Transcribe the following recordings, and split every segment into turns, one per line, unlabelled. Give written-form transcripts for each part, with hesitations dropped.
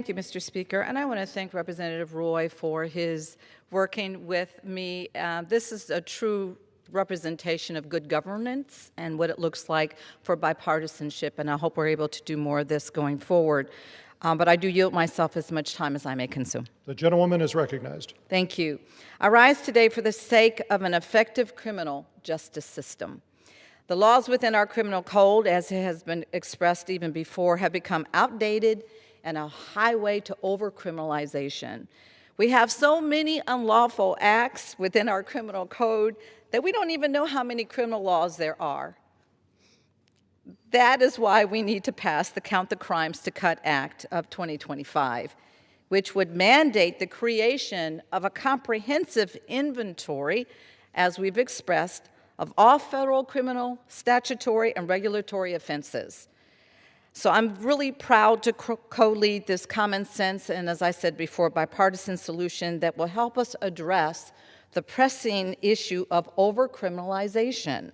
Thank you, Mr. Speaker, and I want to thank Representative Roy for his working with me. This is a true representation of good governance and what it looks like for bipartisanship, and I hope we're able to do more of this going forward. But I do yield myself as much time as I may consume.
The gentlewoman is recognized.
Thank you. I rise today for the sake of an effective criminal justice system. The laws within our criminal code, as it has been expressed even before, have become outdated and a highway to overcriminalization. We have so many unlawful acts within our criminal code that we don't even know how many criminal laws there are. That is why we need to pass the Count the Crimes to Cut Act of 2025, which would mandate the creation of a comprehensive inventory, as we've expressed, of all federal criminal, statutory, and regulatory offenses. So I'm really proud to co-lead this common sense and, as I said before, bipartisan solution that will help us address the pressing issue of overcriminalization,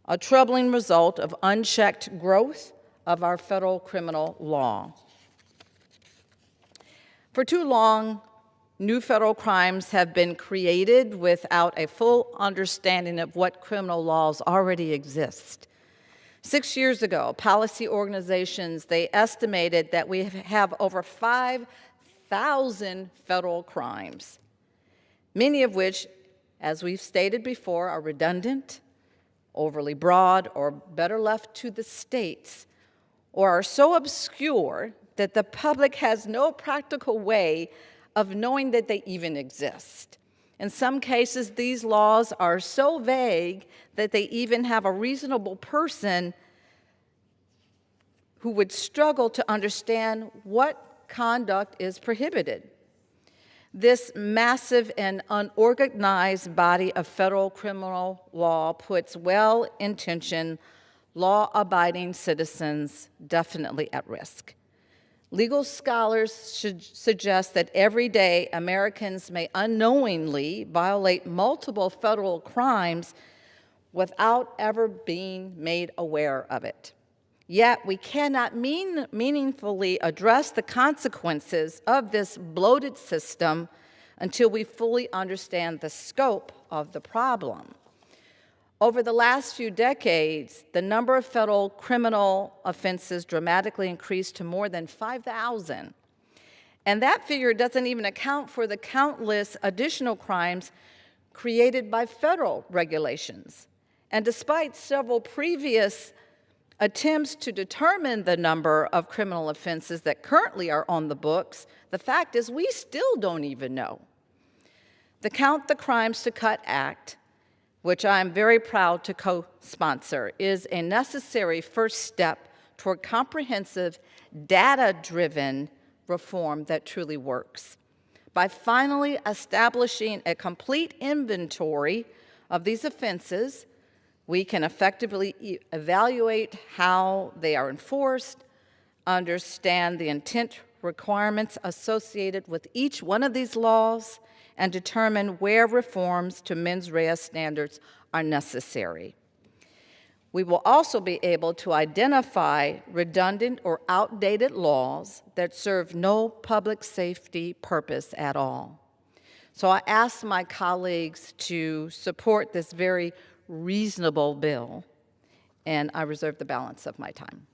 a troubling result of unchecked growth of our federal criminal law. For too long, new federal crimes have been created without a full understanding of what criminal laws already exist. 6 years ago, policy organizations, they estimated that we have over 5,000 federal crimes, many of which, as we've stated before, are redundant, overly broad, or better left to the states, or are so obscure that the public has no practical way of knowing that they even exist. In some cases, these laws are so vague that they even have a reasonable person who would struggle to understand what conduct is prohibited. This massive and unorganized body of federal criminal law puts well-intentioned, law-abiding citizens definitely at risk. Legal scholars should suggest that every day Americans may unknowingly violate multiple federal crimes without ever being made aware of it. Yet we cannot meaningfully address the consequences of this bloated system until we fully understand the scope of the problem. Over the last few decades, the number of federal criminal offenses dramatically increased to more than 5,000. And that figure doesn't even account for the countless additional crimes created by federal regulations. And despite several previous attempts to determine the number of criminal offenses that currently are on the books, the fact is we still don't even know. The Count the Crimes to Cut Act, which I'm very proud to co-sponsor, is a necessary first step toward comprehensive, data-driven reform that truly works. By finally establishing a complete inventory of these offenses, we can effectively evaluate how they are enforced, understand the intent requirements associated with each one of these laws, and determine where reforms to mens rea standards are necessary. We will also be able to identify redundant or outdated laws that serve no public safety purpose at all. So I ask my colleagues to support this very reasonable bill, and I reserve the balance of my time.